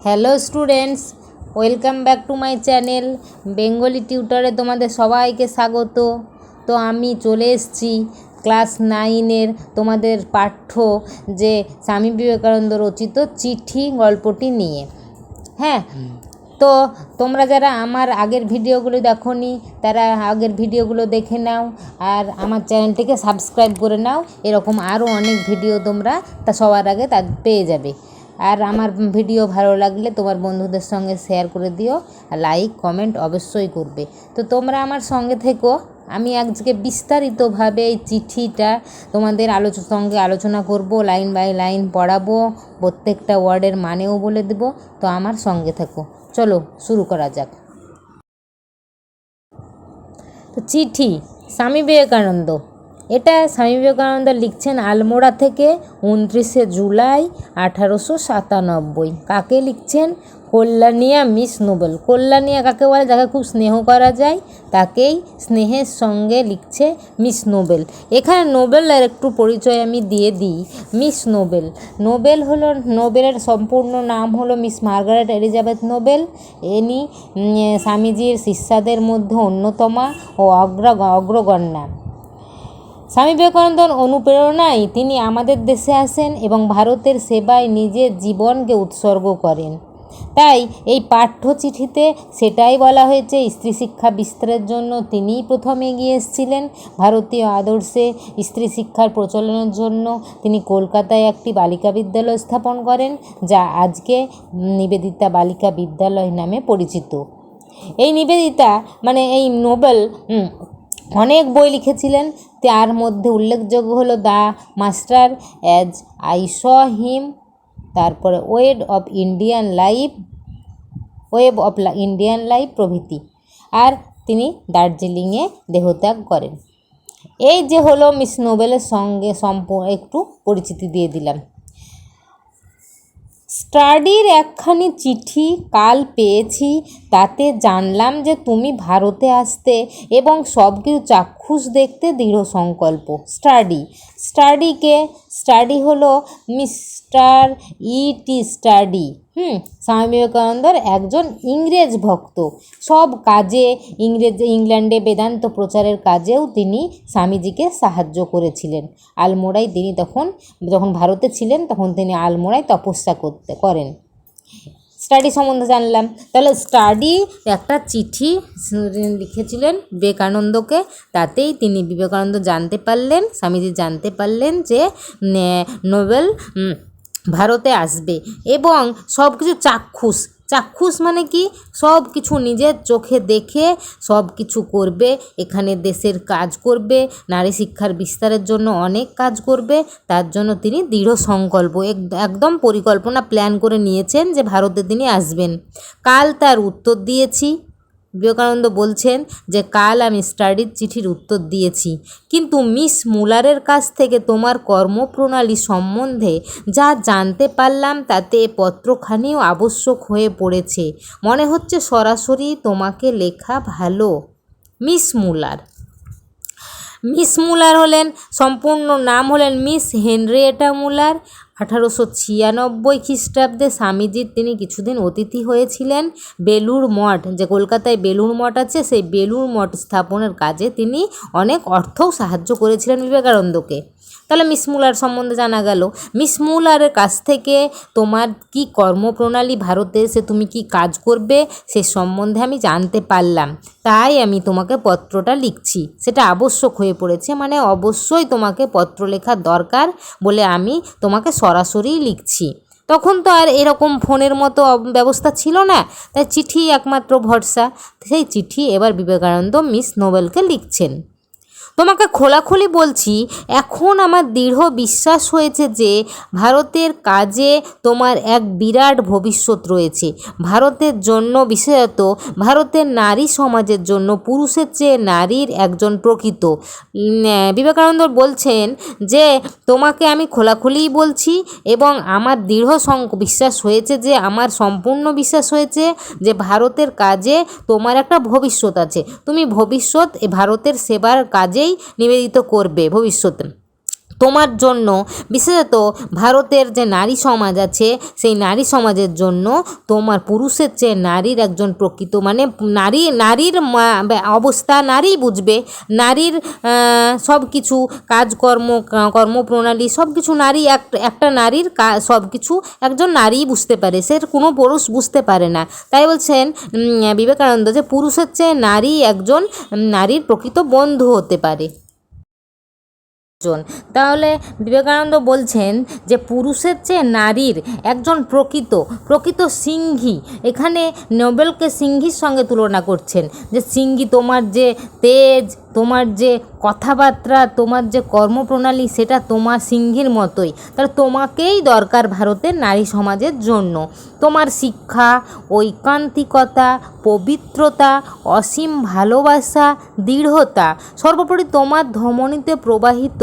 Hello students, welcome back to my channel Bengali টিউটরে তোমাদের সবাইকে স্বাগত। তো আমি চলে এসেছি ক্লাস 9-এর তোমাদের পাঠ্য যে স্বামী বিবেকানন্দ রচিত চিঠি গল্পটি নিয়ে। হ্যাঁ, তো তোমরা যারা আমার আগের ভিডিওগুলো দেখোনি তারা আগের ভিডিওগুলো দেখে নাও, আর আমার চ্যানেলটিকে সাবস্ক্রাইব করে নাও। এরকম আরও অনেক ভিডিও তোমরা সবার আগে পেয়ে যাবে। আর আমার ভিডিও ভালো লাগলে তোমার বন্ধুদের সঙ্গে শেয়ার করে দিও, আর লাইক কমেন্ট অবশ্যই করবে। তো তোমরা আমার সঙ্গে থেকো। আমি আজকে বিস্তারিতভাবে এই চিঠিটা তোমাদের সঙ্গে আলোচনা করব, লাইন বাই লাইন পড়াবো, প্রত্যেকটা ওয়ার্ডের মানেও বলে দেব। তো আমার সঙ্গে থাকো, চলো শুরু করা যাক। তো চিঠি স্বামী বিবেকানন্দ, এটা স্বামী বিবেকানন্দ লিখছেন আলমোড়া থেকে 29শে জুলাই 1897। কাকে লিখছেন? কল্যাণিয়া মিস নোবেল। কল্যাণিয়া কাকে বলে? যাকে খুব স্নেহ করা যায় তাকেই স্নেহের সঙ্গে লিখছে মিস নোবেল। এখানে নোবেলের একটু পরিচয় আমি দিয়ে দিই। মিস নোবেল, নোবেল হলো, নোবেলের সম্পূর্ণ নাম হলো মিস মার্গারেট এলিজাবেথ নোবেল। ইনি স্বামীজির শিষ্যাদের মধ্যে অন্যতমা ও অগ্রগণ্যা। স্বামী বিবেকানন্দর অনুপ্রেরণায় তিনি আমাদের দেশে আসেন এবং ভারতের সেবায় নিজের জীবনকে উৎসর্গ করেন। তাই এই পাঠ্যচিঠিতে সেটাই বলা হয়েছে। স্ত্রী শিক্ষা বিস্তারের জন্য তিনিই প্রথম এগিয়ে এসেছিলেন। ভারতীয় আদর্শে স্ত্রী শিক্ষার প্রচলনের জন্য তিনি কলকাতায় একটি বালিকা বিদ্যালয় স্থাপন করেন, যা আজকে নিবেদিতা বালিকা বিদ্যালয় নামে পরিচিত। এই নিবেদিতা এই নোবেল অনেক বই লিখেছিলেন। তার মধ্যে উল্লেখযোগ্য হলো the master as I saw him, তারপরে ওয়েব অফ ইন্ডিয়ান লাইফ প্রভৃতি। আর তিনি দার্জিলিংয়ে দেহত্যাগ করেন। এই যে হলো মিস নোবেলের সঙ্গে একটু পরিচিতি দিয়ে দিলাম। স্টাডির একখানি চিঠি কাল পেয়েছি, তাতে জানলাম যে তুমি ভারতে আসতে এবং সব কিছু চাক্ষুষ দেখতে দৃঢ় সংকল্প। স্টাডি হলো মিস্টার ই.টি. স্টাডি। স্বামী বিবেকানন্দর একজন ইংরেজ ভক্ত। সব কাজে ইংল্যান্ডে বেদান্ত প্রচারের কাজেও তিনি স্বামীজিকে সাহায্য করেছিলেন। আলমোড়ায় তিনি যখন ভারতে ছিলেন তখন তিনি আলমোড়ায় তপস্যা করেন। স্টাডি সম্বন্ধে জানলাম। তাহলে স্টাডি একটা চিঠি লিখেছিলেন বিবেকানন্দকে, তাতেই বিবেকানন্দ জানতে পারলেন, স্বামীজি জানতে পারলেন যে নোবেল ভারতে আসবে এবং সব কিছু চাক্ষুষ মানে কি? সব কিছু নিজের চোখে দেখে সব কিছু করবে। এখানে দেশের কাজ করবে, নারী শিক্ষার বিস্তারের জন্য অনেক কাজ করবে। তার জন্য তিনি দৃঢ় সংকল্প, একদম পরিকল্পনা প্ল্যান করে নিয়েছেন যে ভারতে তিনি আসবেন। কাল তার উত্তর দিয়েছি। বিবেকানন্দ বলছেন যে কাল আমি স্টাডির চিঠির উত্তর দিয়েছি, কিন্তু মিস মুলারের কাছ থেকে তোমার কর্মপ্রণালী সম্বন্ধে যা জানতে পারলাম তাতে পত্রখানিও আবশ্যক হয়ে পড়েছে। মনে হচ্ছে সরাসরি তোমাকে লেখা ভালো। মিস মুলার হলেন, সম্পূর্ণ নাম হলেন মিস হেনরিয়েটা মুলার। 1896 খ্রিস্টাব্দে স্বামীজির তিনি কিছুদিন অতিথি হয়েছিলেন। বেলুড় মঠ, যে কলকাতায় বেলুড় মঠ আছে, সেই বেলুড় মঠ স্থাপনের কাজে তিনি অনেক অর্থও সাহায্য করেছিলেন বিবেকানন্দকে। তাহলে মিস মুলার সম্বন্ধে জানা গেল। মিস মুলারের কাছ থেকে তোমার কি কর্মপ্রণালী, ভারতে এসে তুমি কি কাজ করবে সে সম্বন্ধে আমি জানতে পারলাম, তাই আমি তোমাকে পত্রটা লিখছি। সেটা আবশ্যক হয়ে পড়েছে, অবশ্যই তোমাকে পত্র লেখার দরকার বলে আমি তোমাকে সরাসরি লিখছি। তখন তো আর এরকম ফোনের মতো ব্যবস্থা ছিল না, তাই চিঠি একমাত্র ভরসা। সেই চিঠি এবার বিবেকানন্দ মিস নোবেলকে লিখছেন। তোমাকে খোলাখুলি বলছি, এখন আমার দৃঢ় বিশ্বাস হয়েছে যে ভারতের কাজে তোমার এক বিরাট ভবিষ্যৎ রয়েছে। ভারতের জন্য, বিশেষত ভারতের নারী সমাজের জন্য পুরুষের চেয়ে নারীর একজন প্রকৃত। বিবেকানন্দ বলছেন যে তোমাকে আমি খোলাখুলিই বলছি এবং আমার দৃঢ় বিশ্বাস হয়েছে, যে আমার সম্পূর্ণ বিশ্বাস হয়েছে যে ভারতের কাজে তোমার একটা ভবিষ্যৎ আছে। তুমি ভারতের সেবার কাজে নিবেদিত করবে ভবিষ্যতে। তোমার জন্য, বিশেষত ভারতের যে নারী সমাজ আছে সেই নারী সমাজের জন্য তোমার পুরুষের চেয়ে নারীর একজন প্রকৃত মানে নারীর অবস্থা নারীই বুঝবে। নারীর সব কিছু কাজকর্ম কর্মপ্রণালী সব কিছু নারী একটা নারীর সব কিছু একজন নারীই বুঝতে পারে, সে কোনো পুরুষ বুঝতে পারে না। তাই বলছেন বিবেকানন্দ যে পুরুষের চেয়ে নারী একজন নারীর প্রকৃত বন্ধু হতে পারে। তাহলে বিবেকানন্দ বলছেন যে পুরুষের চেয়ে নারীর একজন প্রকৃত সিংহী, এখানে নোবেলকে সিংহীর সঙ্গে তুলনা করছেন যে সিংহী তোমার যে তেজ, তোমার যে কথাবার্তা, তোমার যে কর্মপ্রণালী সেটা তোমার সিংহীর মতোই। তাহলে তোমাকেই দরকার ভারতের নারী সমাজের জন্য। তোমার শিক্ষা, ঐকান্তিকতা, পবিত্রতা, অসীম ভালোবাসা, দৃঢ়তা, সর্বোপরি তোমার ধমনীতে প্রবাহিত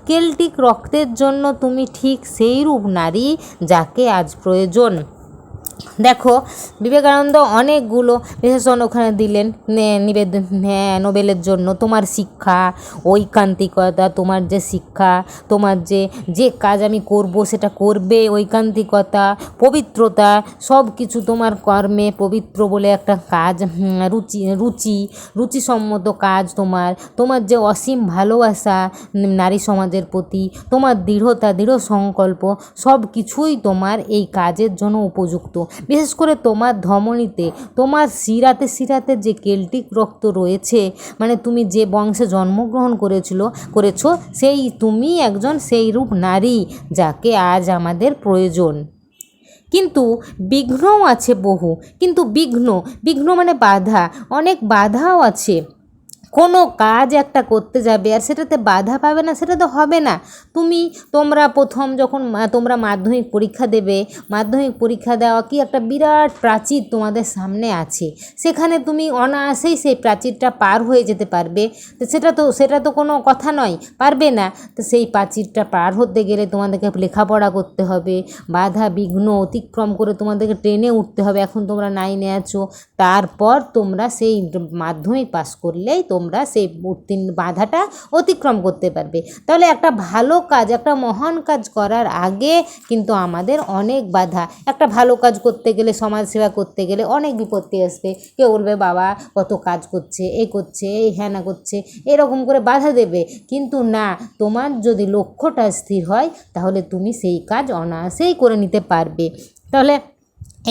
কেল্টিক রক্তের জন্য তুমি ঠিক সেইরূপ নারী যাকে আজ প্রয়োজন। দেখো বিবেকানন্দ অনেকগুলো বিশেষণ ওখানে দিলেন নোবেলের জন্য। তোমার শিক্ষা, ঐকান্তিকতা, তোমার যে শিক্ষা, তোমার যে কাজ আমি করব সেটা করবে, ঐকান্তিকতা, পবিত্রতা, সব কিছু তোমার কর্মে পবিত্র বলে একটা কাজ, রুচিসম্মত কাজ, তোমার যে অসীম ভালোবাসা নারী সমাজের প্রতি, তোমার দৃঢ় সংকল্প, সব কিছুই তোমার এই কাজের জন্য উপযুক্ত। বিশেষ করে তোমার ধমনীতে, তোমার শিরাতে যে কেল্টিক রক্ত রয়েছে, মানে তুমি যে বংশে জন্মগ্রহণ করেছো সেই তুমি একজন সেইরূপ নারী যাকে আজ আমাদের প্রয়োজন। কিন্তু বিঘ্নও আছে বহু, কিন্তু বিঘ্ন মানে বাধা, অনেক বাধাও আছে। কোনো কাজ একটা করতে যাবে আর সেটাতে বাধা পাবে না, সেটা তো হবে না। তোমরা প্রথম যখন তোমরা মাধ্যমিক পরীক্ষা দেবে, মাধ্যমিক পরীক্ষা দেওয়া কি একটা বিরাট প্রাচীর তোমাদের সামনে আছে, সেখানে তুমি অনায়াসেই সেই প্রাচীরটা পার হয়ে যেতে পারবে, তো সেটা তো কোনো কথা নয়, পারবে না। তো সেই প্রাচীরটা পার হতে গেলে তোমাদেরকে লেখাপড়া করতে হবে, বাধা বিঘ্ন অতিক্রম করে তোমাদেরকে ট্রেনে উঠতে হবে। এখন তোমরা 9-এ আছো, তারপর তোমরা সেই মাধ্যমিক পাস করলেই তোমরা সেই বাধাটা অতিক্রম করতে পারবে। তাহলে একটা ভালো কাজ, একটা মহান কাজ করার আগে কিন্তু আমাদের অনেক বাধা। একটা ভালো কাজ করতে গেলে, সমাজসেবা করতে গেলে অনেক বিপত্তি আসবে। কেউ বলবে বাবা কত কাজ করছে, এই হ্যানা করছে, এরকম করে বাধা দেবে। কিন্তু না, তোমার যদি লক্ষ্যটা স্থির হয় তাহলে তুমি সেই কাজ অনায়াসেই করে নিতে পারবে। তাহলে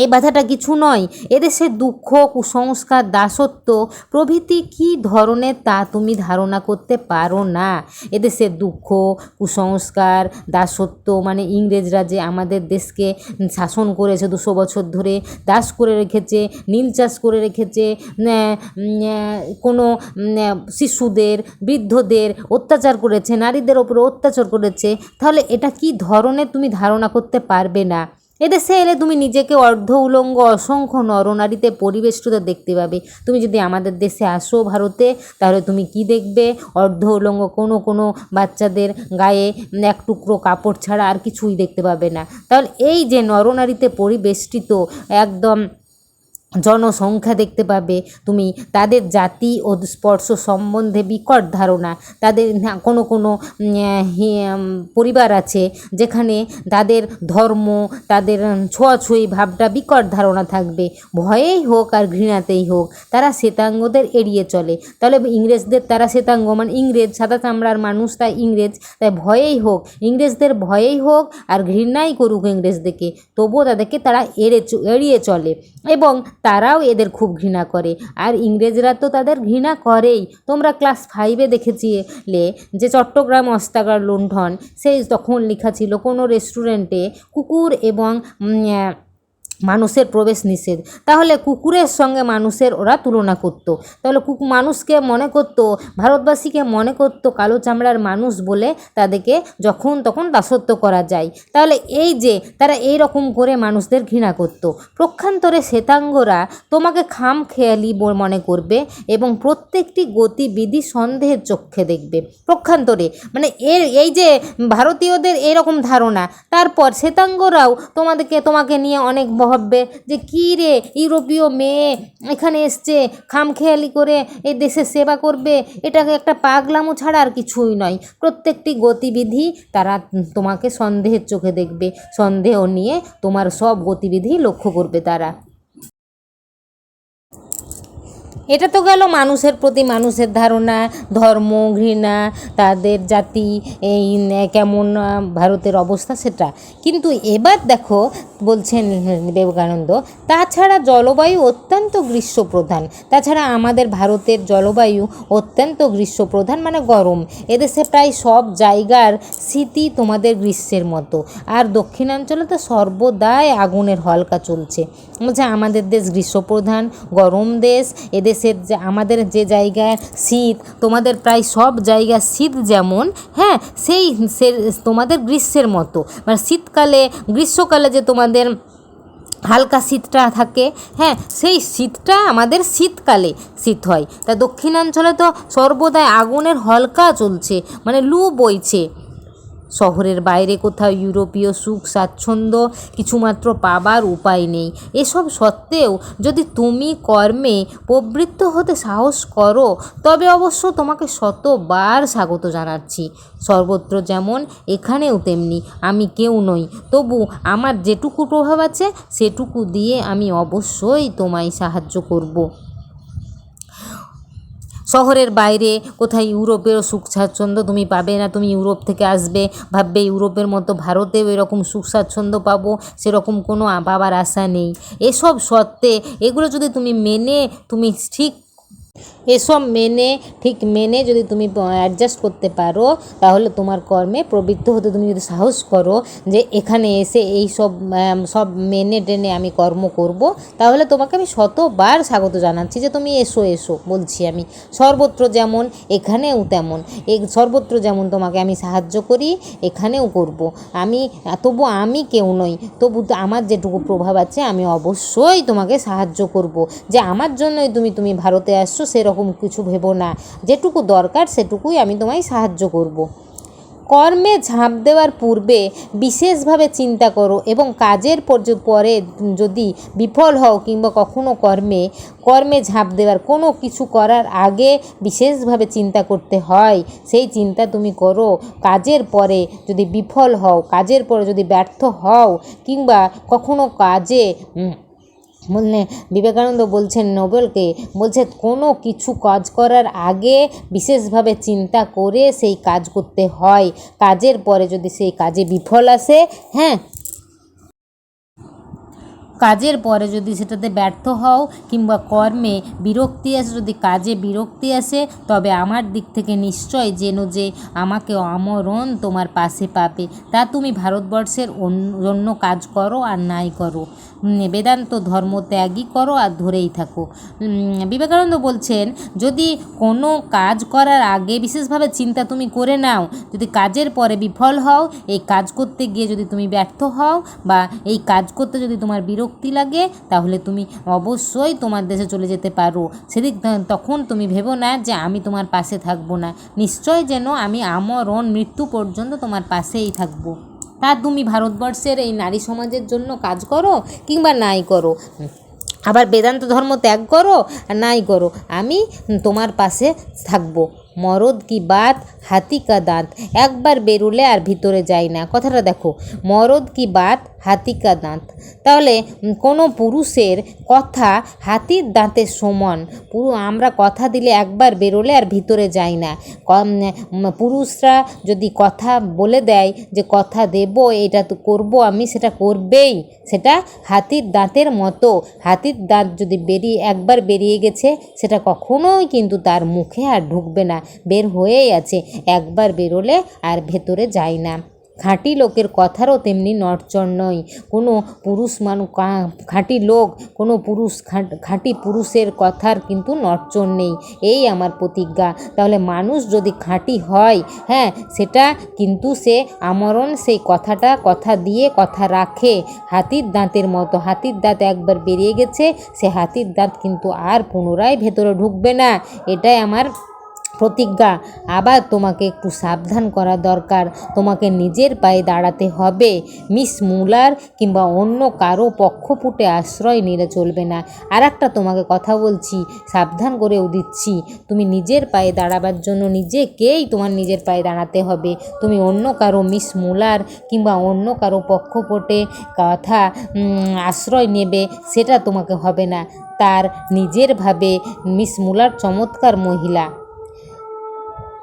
এই বাধাটা কিছু নয়। এদেশে দুঃখ, কুসংস্কার, দাসত্ব প্রভৃতি কী ধরনের তা তুমি ধারণা করতে পারো না। এদেশে দুঃখ, কুসংস্কার, দাসত্ব মানে ইংরেজরা যে আমাদের দেশকে শাসন করেছে 200 বছর ধরে, দাস করে রেখেছে, নীল চাষ করে রেখেছে, কোনো শিশুদের, বৃদ্ধদের অত্যাচার করেছে, নারীদের ওপরে অত্যাচার করেছে। তাহলে এটা কী ধরনের তুমি ধারণা করতে পারবে না। এদেশে এলে তুমি নিজেকে অর্ধ উলঙ্গ অসংখ্য নরনারীতে পরিবেষ্টিত দেখতে পাবে। তুমি যদি আমাদের দেশে আসো ভারতে, তাহলে তুমি কি দেখবে? অর্ধ উলঙ্গ কোনো বাচ্চাদের গায়ে এক টুকরো কাপড় ছাড়া আর কিছুই দেখতে পাবে না। তাহলে এই যে নরনারীতে পরিবেষ্টিত একদম জনসংখ্যা দেখতে পাবে তুমি, তাদের জাতি ও স্পর্শ সম্বন্ধে বিকট ধারণা। তাদের কোনো পরিবার আছে যেখানে তাদের ধর্ম, তাদের ছোঁয়াছুঁয়ি ভাবটা বিকট ধারণা থাকবে। ভয়েই হোক আর ঘৃণাতেই হোক তারা শ্বেতাঙ্গদের এড়িয়ে চলে। তাহলে ইংরেজদের তারা শ্বেতাঙ্গ মানে ইংরেজ, সাদা চামড়ার মানুষ, তাই ইংরেজ, তাই ভয়েই হোক, ইংরেজদের ভয়েই হোক আর ঘৃণাই করুক ইংরেজদেরকে, তবুও তাদেরকে তারা এড়িয়ে চলে এবং তারাও এদের খুব ঘৃণা করে। আর ইংরেজরা তো তাদের ঘৃণা করেই। তোমরা ক্লাস 5-এ দেখেছিলে যে চট্টগ্রাম অস্ত্রাগার লুণ্ঠন, সেই তখন লেখা ছিল কোনো রেস্টুরেন্টে কুকুর এবং মানুষের প্রবেশ নিষেধ। তাহলে কুকুরের সঙ্গে মানুষের ওরা তুলনা করত। তাহলে মানুষকে মনে করত, ভারতবাসীকে মনে করত কালো চামড়ার মানুষ বলে তাদেরকে যখন তখন দাসত্ব করা যায়। তাহলে এই যে তারা এই রকম করে মানুষদের ঘৃণা করত। প্রক্ষান্তরে শ্বেতাঙ্গরা তোমাকে খামখেয়ালি মনে করবে এবং প্রত্যেকটি গতিবিধি সন্দেহের চক্ষে দেখবে। প্রক্ষান্তরে মানে এই যে ভারতীয়দের এরকম ধারণা, তারপর শ্বেতাঙ্গরাও তোমাকে নিয়ে অনেক ভাববে যে কী রে, ইউরোপীয় মেয়ে এখানে এসছে খামখেয়ালি করে এই দেশের সেবা করবে, এটাকে একটা পাগলামো ছাড়া আর কিছুই নয়। প্রত্যেকটি গতিবিধি তারা তোমাকে সন্দেহের চোখে দেখবে, সন্দেহ নিয়ে তোমার সব গতিবিধি লক্ষ্য করবে তারা। এটা তো গেল মানুষের প্রতি মানুষের ধারণা, ধর্ম, ঘৃণা, তাদের জাতি, এই কেমন ভারতের অবস্থা সেটা। কিন্তু এবার দেখো বলছেন বিবেকানন্দ, তাছাড়া জলবায়ু অত্যন্ত গ্রীষ্মপ্রধান। তাছাড়া আমাদের ভারতের জলবায়ু অত্যন্ত গ্রীষ্মপ্রধান, মানে গরম। এদেশে প্রায় সব জায়গার শীতই তোমাদের গ্রীষ্মের মতো, আর দক্ষিণাঞ্চলে তো সর্বদাই আগুনের হলকা চলছে। বলছে আমাদের দেশ গ্রীষ্মপ্রধান গরম দেশ, এদেশের যে আমাদের যে জায়গায় শীত, তোমাদের প্রায় সব জায়গায় শীত যেমন, হ্যাঁ সেই তোমাদের গ্রীষ্মের মতো, মানে শীতকালে গ্রীষ্মকালে যে তোমাদের হালকা শীতটা থাকে, হ্যাঁ সেই শীতটা আমাদের শীতকালে শীত হয়। তা দক্ষিণাঞ্চলে তো সর্বদাই আগুনের হলকা চলছে, মানে লু বইছে। শহরের বাইরে কোথাও ইউরোপীয় সুখ স্বাচ্ছন্দ্য কিছুমাত্র পাবার উপায় নেই। এসব সত্ত্বেও যদি তুমি কর্মে প্রবৃত্ত হতে সাহস করো, তবে অবশ্য তোমাকে শতবার স্বাগত জানাচ্ছি। সর্বত্র যেমন এখানেও তেমনি আমি কেউ নই, তবু আমার যেটুকু প্রভাব আছে সেটুকু দিয়ে আমি অবশ্যই তোমায় সাহায্য করব। শহরের বাইরে কোথায় ইউরোপের সুখ স্বাচ্ছন্দ্য তুমি পাবে না। তুমি ইউরোপ থেকে আসবে, ভাববে ইউরোপের মতো ভারতেও এরকম সুখ স্বাচ্ছন্দ্য পাবো, সেরকম কোনো পাবার আশা নেই। এসব সত্ত্বে এগুলো যদি তুমি ঠিক মেনে যদি তুমি অ্যাডজাস্ট করতে পারো, তাহলে তোমার কর্মে প্রবৃত্ত হতে তুমি যদি সাহস করো যে এখানে এসে এই সব মেনে টেনে আমি কর্ম করব, তাহলে তোমাকে আমি শতবার স্বাগত জানাচ্ছি যে তুমি এসো এসো বলছি আমি। সর্বত্র যেমন এখানেও তেমন, সর্বত্র যেমন তোমাকে আমি সাহায্য করি, এখানেও করব আমি। তবু আমি কেউ নই, তবু আমার যেটুকু প্রভাব আছে আমি অবশ্যই তোমাকে সাহায্য করব। যে আমার জন্যই তুমি ভারতে আসছো সেরকম কিছু ভেবো না, যেটুকু দরকার সেটুকুই আমি তোমায় সাহায্য করব। কর্মে ঝাঁপ দেওয়ার পূর্বে বিশেষভাবে চিন্তা করো, এবং কাজের পরে যদি বিফল হও কিংবা কখনো কর্মে ঝাঁপ দেওয়ার কোনো কিছু করার আগে বিশেষভাবে চিন্তা করতে হয়, সেই চিন্তা তুমি করো। কাজের পরে যদি বিফল হও, কাজের পরে যদি ব্যর্থ হও, কিংবা কখনো কাজে মানে বিবেকানন্দ বলছেন নোবেলকে, বলছে কোনো কিছু কাজ করার আগে বিশেষভাবে চিন্তা করে সেই কাজ করতে হয়। কাজের পরে যদি সেই কাজে বিফল আসে, হ্যাঁ কাজের পরে যদি সেটাতে ব্যর্থ হও কিংবা কর্মে বিরক্তি আসে, যদি কাজে বিরক্তি আসে, তবে আমার দিক থেকে নিশ্চয় জেনো যে আমাকে আমরণ তোমার পাশে পাবে। তা তুমি ভারতবর্ষের অন্য কাজ করো আর নাই করো, বেদান্ত ধর্ম ত্যাগই করো আর ধরেই থাকো। বিবেকানন্দ বলছেন যদি কোনো কাজ করার আগে বিশেষভাবে চিন্তা তুমি করে নাও, যদি কাজের পরে বিফল হও, এই কাজ করতে গিয়ে যদি তুমি ব্যর্থ হও বা এই কাজ করতে যদি তোমার বিরক্তি লাগে, তাহলে তুমি অবশ্যই তোমার দেশে চলে যেতে পারো। সেদিক তখন তুমি ভেবো না যে আমি তোমার পাশে থাকবো না, নিশ্চয় যেন আমি আমরণ মৃত্যু পর্যন্ত তোমার পাশেই থাকবো। তা তুমি ভারতবর্ষের এই নারী সমাজের জন্য কাজ করো কিংবা নাই করো, আবার বেদান্ত ধর্ম ত্যাগ করো আর নাই করো, আমি তোমার পাশে থাকবো। মরদ কি বাত হাতি কা দাঁত, একবার বেরোলে আর ভিতরে যায় না। কথাটা দেখো, মরদ কি বাত হাতি কা দাঁত, তাহলে কোনো পুরুষের কথা হাতির দাঁতের সমান। আমরা কথা দিলে একবার বেরোলে আর ভিতরে যায় না। পুরুষরা যদি কথা বলে দেয় যে কথা দেব, এটা তো করব আমি, সেটা করবেই, সেটা হাতির দাঁতের মতো। হাতির দাঁত যদি একবার বেরিয়ে গেছে, সেটা কখনোই কিন্তু তার মুখে আর ঢুকবে না, বের হয়েই আছে, একবার বেরোলে আর ভেতরে যায় না। খাঁটি লোকের কথারও তেমনি নড়চড় নয়। কোনো খাঁটি লোক, কোনো খাঁটি পুরুষের কথার কিন্তু নড়চড় নেই, এই আমার প্রতিজ্ঞা। তাহলে মানুষ যদি খাঁটি হয়, হ্যাঁ সেটা কিন্তু সে আমরণ সেই কথা দিয়ে কথা রাখে। হাতির দাঁতের মতো, হাতির দাঁত একবার বেরিয়ে গেছে, সে হাতির দাঁত কিন্তু আর পুনরায় ভেতরে ঢুকবে না। এটাই আমার প্রতিজ্ঞা। আবার তোমাকে একটু সাবধান করা দরকার, তোমাকে নিজের পায়ে দাঁড়াতে হবে। মিস মুলার কিংবা অন্য কারো পক্ষপুটে আশ্রয় নিলে চলবে না। আর একটা তোমাকে কথা বলছি, সাবধান করেও দিচ্ছি, তুমি নিজের পায়ে দাঁড়াবার জন্য নিজেকেই তোমার নিজের পায়ে দাঁড়াতে হবে। তুমি অন্য কারো মিস মুলার কিংবা অন্য কারো পক্ষপটে কথা আশ্রয় নেবে, সেটা তোমাকে হবে না। তার নিজের ভাবে মিস মুলার চমৎকার মহিলা,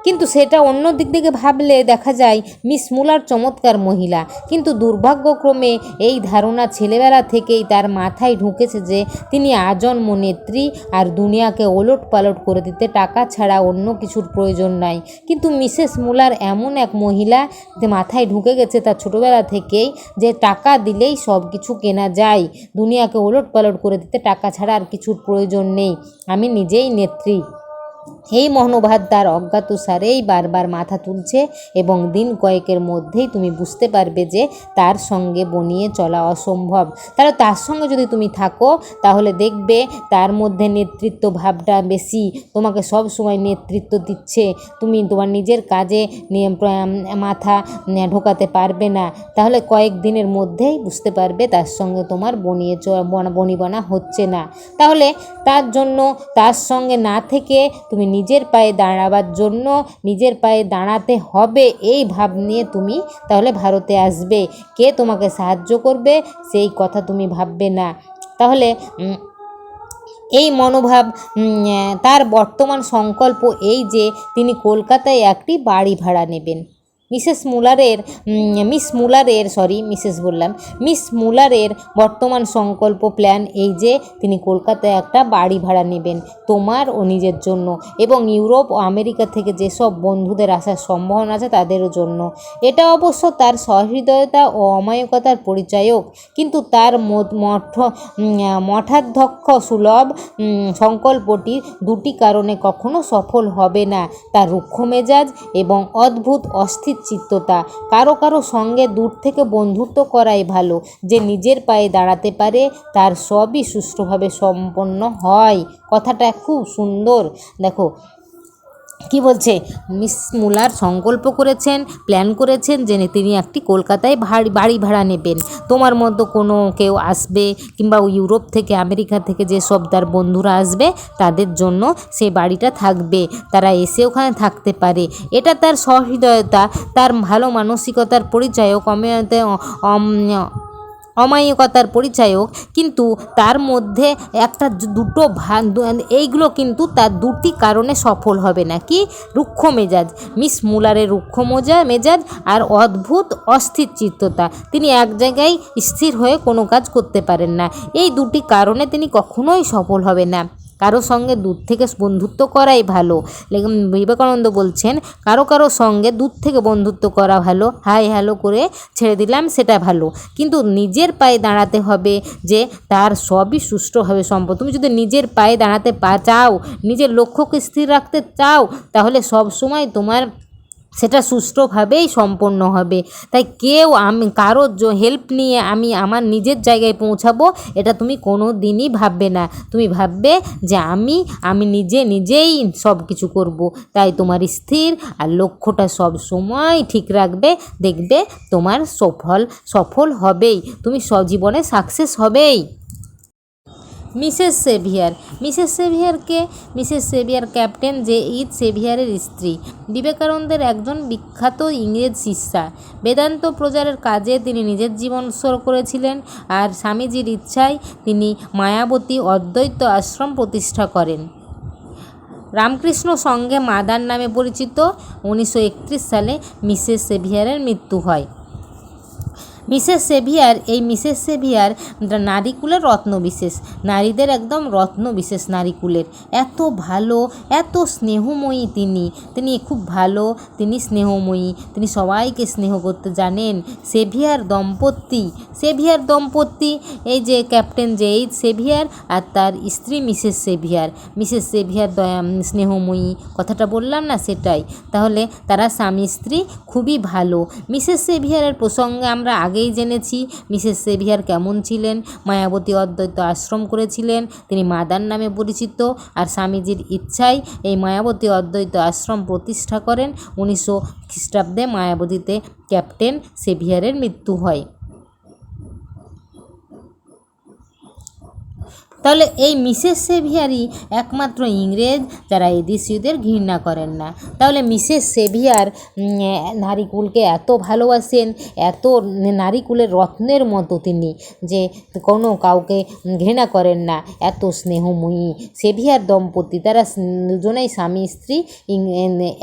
কিন্তু সেটা অন্য দিক থেকে ভাবলে দেখা যায় মিস মুলার চমৎকার মহিলা, কিন্তু দুর্ভাগ্যক্রমে এই ধারণা ছেলেবেলা থেকেই তার মাথায় ঢুকেছে যে তিনি আজন্ম নেত্রী আর দুনিয়াকে ওলট পালট করে দিতে টাকা ছাড়া অন্য কিছুর প্রয়োজন নাই। কিন্তু মিসেস মুলার এমন এক মহিলা যে মাথায় ঢুকে গেছে তার ছোটোবেলা থেকেই, যে টাকা দিলেই সব কিছু কেনা যায়, দুনিয়াকে ওলট পালট করে দিতে টাকা ছাড়া আর কিছুর প্রয়োজন নেই, আমি নিজেই নেত্রী। এই মনোভাব তার অজ্ঞাতসারেই বারবার মাথা তুলছে এবং দিন কয়েকের মধ্যেই তুমি বুঝতে পারবে যে তার সঙ্গে বনিয়ে চলা অসম্ভব। তাহলে তার সঙ্গে যদি তুমি থাকো তাহলে দেখবে তার মধ্যে নেতৃত্ব ভাবটা বেশি, তোমাকে সব সময় নেতৃত্ব দিচ্ছে, তুমি তোমার নিজের কাজে মাথা ঢোকাতে পারবে না। তাহলে কয়েক দিনের মধ্যেই বুঝতে পারবে তার সঙ্গে তোমার বনিবনা হচ্ছে না। তাহলে তার জন্য তার সঙ্গে না থেকে তুমি নিজের পায়ে দাঁড়াবার জন্য নিজের পায়ে দাঁড়াতে হবে, এই ভাব নিয়ে তুমি তাহলে ভারতে আসবে। কে তোমাকে সাহায্য করবে সেই কথা তুমি ভাববে না। তাহলে এই মনোভাব, তার বর্তমান সংকল্প এই যে তিনি কলকাতায় একটি বাড়ি ভাড়া নেবেন। মিস মুলারের বর্তমান সংকল্প প্ল্যান এই যে তিনি কলকাতায় একটা বাড়ি ভাড়া নেবেন তোমার ও নিজের জন্য, এবং ইউরোপ ও আমেরিকা থেকে যেসব বন্ধুদের আসার সম্ভাবনা আছে তাদেরও জন্য। এটা অবশ্য তার সহৃদয়তা ও অমায়িকতার পরিচায়ক, কিন্তু তার মঠাধ্যক্ষ সুলভ সংকল্পটি দুটি কারণে কখনো সফল হবে না: তার রুক্ষ মেজাজ এবং অদ্ভুত অস্থির চিত্ততা। কারো কারো সঙ্গে দূর থেকে বন্ধুত্ব করাই ভালো, যে নিজের পায়ে দাঁড়াতে পারে তার সবই সুষ্ঠুভাবে সম্পন্ন হয়। কথাটা খুব সুন্দর। দেখো কি বলছে, মিস মুলার সংকল্প করেছেন, প্ল্যান করেছেন যে তিনি একটি কলকাতায় বাড়ি ভাড়া নেবেন। তোমার মতো কোনো কেউ আসবে কিংবা ইউরোপ থেকে আমেরিকা থেকে যেসব তার বন্ধুরা আসবে তাদের জন্য সেই বাড়িটা থাকবে, তারা এসে ওখানে থাকতে পারে। এটা তার সহৃদয়তা, তার ভালো মানসিকতার পরিচায়ক, অমায়িকতার পরিচায়ক। কিন্তু তার মধ্যে একটা দুটো এইগুলো কিন্তু তার দুটি কারণে সফল হবে না। কি? রুক্ষ মেজাজ, মিস মুলারের রুক্ষ মেজাজ আর অদ্ভুত অস্থির চিত্ততা। তিনি এক জায়গায় স্থির হয়ে কোনো কাজ করতে পারেন না। এই দুটি কারণে তিনি কখনোই সফল হবে না। কারো সঙ্গে দূর থেকে বন্ধুত্ব করাই ভালো। বিবেকানন্দ বলছেন কারো কারো সঙ্গে দূর থেকে বন্ধুত্ব করা ভালো, হাই হ্যালো করে ছেড়ে দিলাম সেটা ভালো, কিন্তু নিজের পায়ে দাঁড়াতে হবে যে তার সবই সুষ্ঠুভাবে সম্ভব। তুমি যদি নিজের পায়ে দাঁড়াতে চাও, নিজের লক্ষ্যকে স্থির রাখতে চাও, তাহলে সব সময় তোমার সেটা সুষ্ঠুভাবেই সম্পন্ন হবে। তাই কারো হেল্প নিয়ে আমি আমার নিজের জায়গায় পৌঁছাবো, এটা তুমি কোনো দিনই ভাববে না। তুমি ভাববে যে আমি নিজেই সব কিছু করব। তাই তোমার স্থির আর লক্ষ্যটা সব সময় ঠিক রাখবে, দেখবে তোমার সফল হবেই, তুমি জীবনে সাকসেস হবেই। মিসেস সেভিয়ার ক্যাপ্টেন জে.এইচ সেভিয়ারের স্ত্রী, বিবেকানন্দের একজন বিখ্যাত ইংরেজ শিষ্যা। বেদান্ত প্রচারের কাজে তিনি নিজের জীবন উৎসর্গ করেছিলেন, আর স্বামীজির ইচ্ছায় তিনি মায়াবতী অদ্বৈত আশ্রম প্রতিষ্ঠা করেন। রামকৃষ্ণ সংঘে মাদার নামে পরিচিত। 1931 সালে মিসেস সেভিয়ারের মৃত্যু হয়। মিসেস সেভিয়ার নারীকুলের রত্নবিশেষ, নারীদের একদম রত্নবিশেষ নারীকুলের। এত ভালো, এত স্নেহময়ী তিনি খুব ভালো, তিনি স্নেহময়ী, তিনি সবাইকে স্নেহ করতে জানেন। সেভিয়ার দম্পতি এই যে ক্যাপ্টেন জে.এইচ সেভিয়ার আর তার স্ত্রী মিসেস সেভিয়ার স্নেহময়ী, কথাটা বললাম না সেটাই। তাহলে তারা স্বামী স্ত্রী খুবই ভালো। মিসেস সেভিয়ারের প্রসঙ্গে আমরা আগে আগেই জেনেছি মিসেস সেভিয়ার কেমন ছিলেন। মায়াবতী অদ্বৈত আশ্রম করেছিলেন, তিনি মাদার নামে পরিচিত। আর স্বামীজির ইচ্ছায় এই মায়াবতী অদ্বৈত আশ্রম প্রতিষ্ঠা করেন। 1900 খ্রিস্টাব্দে মায়াবতীতে ক্যাপ্টেন সেভিয়ারের মৃত্যু হয়। তাহলে এই মিসেস সেভিয়ারই একমাত্র ইংরেজ যারা এদেশীয়দের ঘৃণা করেন না। তাহলে মিসেস সেভিয়ার নারীকুলকে এত ভালোবাসেন, এত নারীকুলের রত্নের মতো তিনি, যে কোনো কাউকে ঘৃণা করেন না, এত স্নেহময়ী সেভিয়ার দম্পতি। তারা দুজনেই স্বামী স্ত্রী,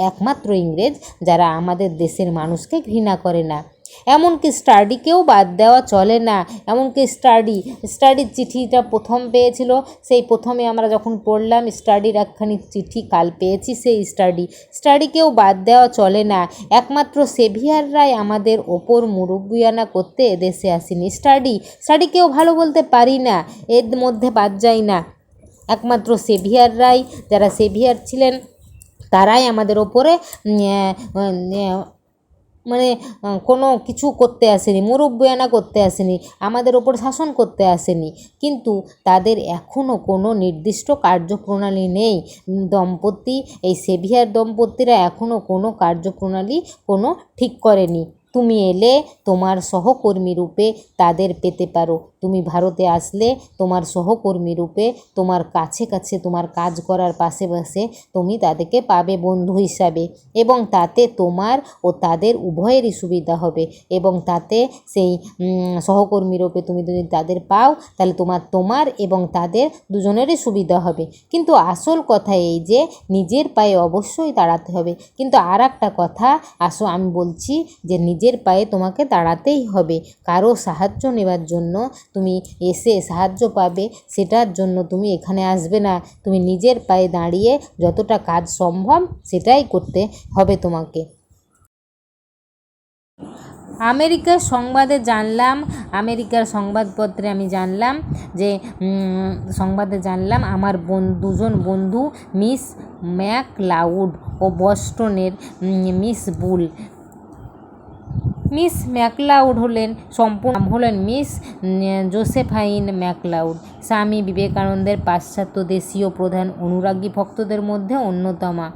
একমাত্র ইংরেজ যারা আমাদের দেশের মানুষকে ঘৃণা করে না। এমনকি স্টাডিকেও বাদ দেওয়া চলে না। এমনকি স্টাডির চিঠিটা প্রথম পেয়েছিল, সেই প্রথমে আমরা যখন পড়লাম স্টাডির একখানি চিঠি কাল পেয়েছি, সেই স্টাডিকেও বাদ দেওয়া চলে না। একমাত্র সেভিয়াররাই আমাদের ওপর মুরব্বিয়ানা করতে এদেশে আসেনি। স্টাডিকেও ভালো বলতে পারি না, এর মধ্যে বাদ যায় না। একমাত্র সেভিয়াররাই, যারা সেভিয়ার ছিলেন তারাই আমাদের ওপরে মানে কোনো কিছু করতে আসেনি, মুরব্বিয়ানা করতে আসেনি, আমাদের ওপর শাসন করতে আসেনি। কিন্তু তাদের এখনও কোনো নির্দিষ্ট কার্যপ্রণালী নেই। দম্পতি, এই সেভিয়ার দম্পতিরা এখনও কোনো কার্যপ্রণালী ঠিক করেনি। তুমি এলে তোমার সহকর্মী রূপে তাদের পেতে পারো। তুমি ভারতে আসলে তোমার সহকর্মী রূপে তোমার কাছে কাছে তোমার কাজ করার পাশে পাশে তুমি তাদেরকে পাবে বন্ধু হিসাবে, এবং তাতে তোমার ও তাদের উভয়েরই সুবিধা হবে। এবং তাতে সেই সহকর্মী রূপে তুমি যদি তাদের পাও, তাহলে তোমার এবং তাদের দুজনেরই সুবিধা হবে। কিন্তু আসল কথা এই যে নিজের পায়ে অবশ্যই দাঁড়াতে হবে। কিন্তু আর একটা কথা আমি বলছি যে নিজের পায়ে তোমাকে দাঁড়াতেই হবে। কারো সাহায্য নেবার জন্য তুমি এসে সাহায্য পাবে, সেটার জন্য তুমি এখানে আসবে না। তুমি নিজের পায়ে দাঁড়িয়ে যতটা কাজ সম্ভব সেটাই করতে হবে তোমাকে। আমেরিকার সংবাদপত্রে আমি জানলাম যে আমার দুজন বন্ধু মিস ম্যাকলাউড ও বস্টনের মিস বুল। মিস ম্যাকলাউড সম্পূর্ণ নাম হলেন মিস জোসেফাইন ম্যাকলাউড। স্বামী বিবেকানন্দের পাশ্চাত্য দেশীয় প্রধান অনুরাগী ভক্তদের মধ্যে অন্যতমা।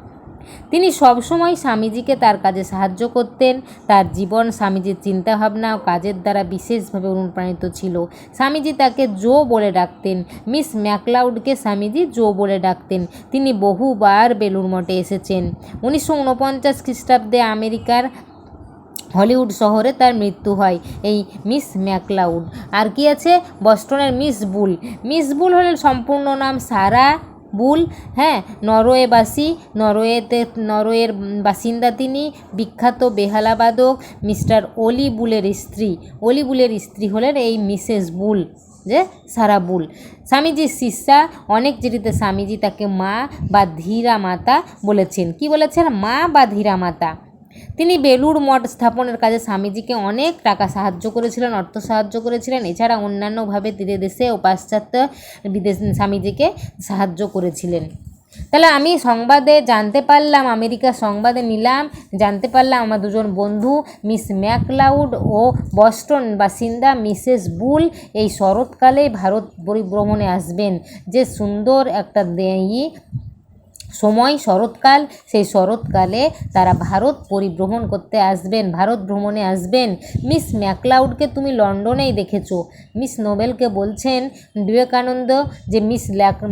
তিনি সবসময় স্বামীজিকে তার কাজে সাহায্য করতেন। তার জীবন স্বামীজির চিন্তাভাবনা ও কাজের দ্বারা বিশেষভাবে অনুপ্রাণিত ছিল। স্বামীজি তাকে জো বলে ডাকতেন। মিস ম্যাকলাউডকে স্বামীজি জো বলে ডাকতেন। তিনি বহুবার বেলুড় মঠে এসেছেন। 1949 খ্রিস্টাব্দে আমেরিকার হলিউড শহরে তার মৃত্যু হয় এই মিস ম্যাকলাউড। আর কি আছে? বস্টনের মিস বুল হলেন সম্পূর্ণ নাম সারা বুল। নরওয়েবাসী, নরওয়ের বাসিন্দা তিনি। বিখ্যাত বেহালাবাদক মিস্টার ওলি বুলের স্ত্রী হলেন এই মিসেস বুল, যে সারা বুল। স্বামীজির শিষ্যা। অনেক চিঠিতে স্বামীজি তাকে মা বা ধীরা মাতা বলেছেন। কি বলেছেন? মা বা ধীরা মাতা। তিনি বেলুড় মঠ স্থাপনের কাজে স্বামীজিকে অনেক টাকা সাহায্য করেছিলেন, অর্থ সাহায্য করেছিলেন। এছাড়া অন্যান্যভাবে তীরে দেশে ও পাশ্চাত্য বিদেশে স্বামীজিকে সাহায্য করেছিলেন। তাহলে আমি সংবাদে জানতে পারলাম, আমেরিকার সংবাদে জানতে পারলাম আমার দুজন বন্ধু মিস ম্যাকলাউড ও বস্টন বাসিন্দা মিসেস বুল এই শরৎকালে ভারত পরিভ্রমণে আসবেন। যে সুন্দর একটা সময় শরৎকাল, সেই শরৎকালে তারা ভারত পরিভ্রমণ করতে আসবেন, ভারত ভ্রমণে আসবেন। মিস ম্যাকলাউডকে তুমি লন্ডনেই দেখেছো। মিস নোবেলকে বলছেন বিবেকানন্দ যে মিস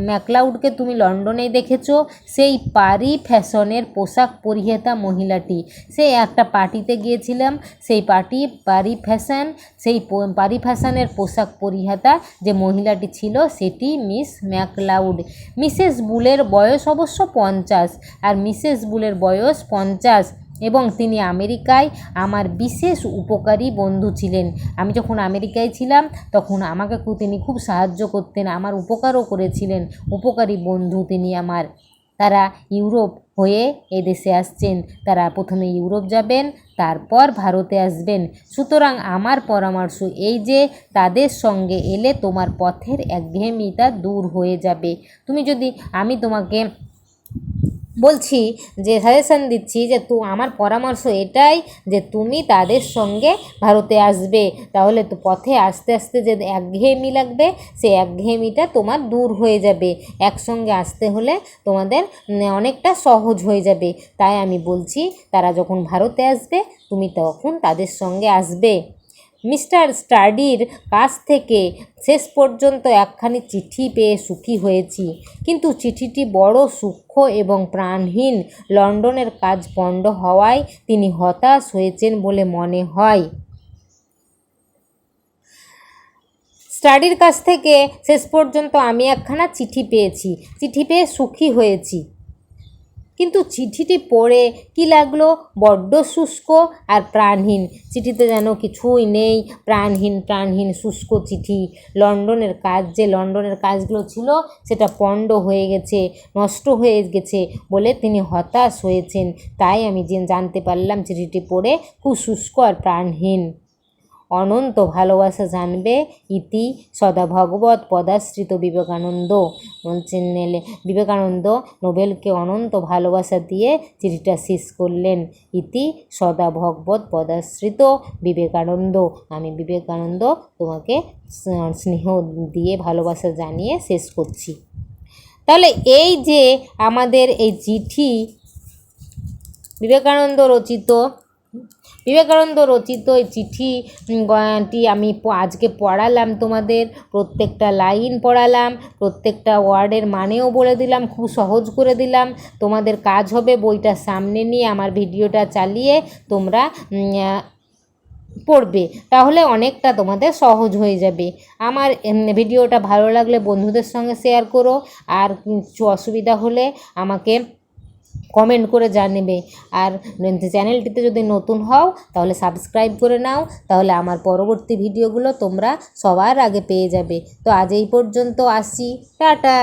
ম্যাকলাউডকে তুমি লন্ডনেই দেখেছো। সেই পারি ফ্যাশনের পোশাক পরিহিতা মহিলাটি, সেই একটা পার্টিতে গিয়েছিলাম, সেই পারি ফ্যাশনের পোশাক পরিহিতা যে মহিলাটি ছিল সেটি মিস ম্যাকলাউড। মিসেস বুলের বয়স অবশ্য 50, আর মিসেস বুলের বয়স 50, এবং তিনি আমেরিকায় আমার বিশেষ উপকারী বন্ধু ছিলেন। আমি যখন আমেরিকায় ছিলাম তখন আমাকে তিনি খুব সাহায্য করতেন, আমার উপকারও করেছিলেন। উপকারী বন্ধু তিনি আমার। তারা ইউরোপ হয়ে এদেশে আসছেন। তারা প্রথমে ইউরোপ যাবেন, তারপর ভারতে আসবেন। সুতরাং আমার পরামর্শ এই যে তাদের সঙ্গে এলে তোমার পথের একঘেয়েমিতা দূর হয়ে যাবে। আমি তোমাকে বলছি যে সাজেশান দিচ্ছি যে আমার পরামর্শ এটাই যে তুমি তাদের সঙ্গে ভারতে আসবে, তাহলে তো পথে আস্তে আস্তে যে একঘেয়েমি লাগবে সেই একঘেয়েমিটা তোমার দূর হয়ে যাবে। একসঙ্গে আসতে হলে তোমাদের অনেকটা সহজ হয়ে যাবে। তাই আমি বলছি তারা যখন ভারতে আসবে তুমি তখন তাদের সঙ্গে আসবে। মিস্টার স্টাডির কাছ থেকে শেষ পর্যন্ত একখানি চিঠি পেয়ে সুখী হয়েছি, কিন্তু চিঠিটি বড় সূক্ষ্ম এবং প্রাণহীন। লন্ডনের কাজ পণ্ড হওয়ায় তিনি হতাশ হয়েছেন বলে মনে হয়। স্টাডির কাছ থেকে শেষ পর্যন্ত আমি একখানা চিঠি পেয়েছি, চিঠি পেয়ে সুখী হয়েছি, কিন্তু চিঠিটি পড়ে কি লাগলো, বড্ড শুষ্ক আর প্রাণহীন। চিঠিতে যেন কিছুই নেই, প্রাণহীন শুষ্ক চিঠি। লন্ডনের কাজগুলো ছিল সেটা পণ্ড হয়ে গেছে, নষ্ট হয়ে গেছে বলে তিনি হতাশ হয়েছেন। তাই আমি জানতে পারলাম চিঠিটি পড়ে খুব শুষ্ক আর প্রাণহীন। অনন্ত ভালোবাসা জানবে ইতি সদা ভগবৎ পদাশ্রিত বিবেকানন্দ। বলছেন বিবেকানন্দ নোবেলকে অনন্ত ভালোবাসা দিয়ে চিঠিটা শেষ করলেন। ইতি সদা ভগবৎ পদাশ্রিত বিবেকানন্দ। আমি বিবেকানন্দ তোমাকে স্নেহ দিয়ে ভালোবাসা জানিয়ে শেষ করছি। তাহলে এই যে আমাদের এই চিঠি বিবেকানন্দ রচিত এই চিঠিটি আমি আজকে পড়ালাম, তোমাদের প্রত্যেকটা লাইন পড়ালাম, প্রত্যেকটা ওয়ার্ডের মানেও বলে দিলাম, খুব সহজ করে দিলাম। তোমাদের কাজ হবে বইটা সামনে নিয়ে আমার ভিডিওটা চালিয়ে তোমরা পড়বে, তাহলে অনেকটা তোমাদের সহজ হয়ে যাবে। আমার ভিডিওটা ভালো লাগলে বন্ধুদের সঙ্গে শেয়ার করো, আর কিছু অসুবিধা হলে আমাকে কমেন্ট করে জানাবে। আর চ্যানেলটিতে যদি নতুন হও তাহলে সাবস্ক্রাইব করে নাও, তাহলে আমার পরবর্তী ভিডিওগুলো তোমরা সবার আগে পেয়ে যাবে। তো আজ এই পর্যন্ত আসি, টাটা।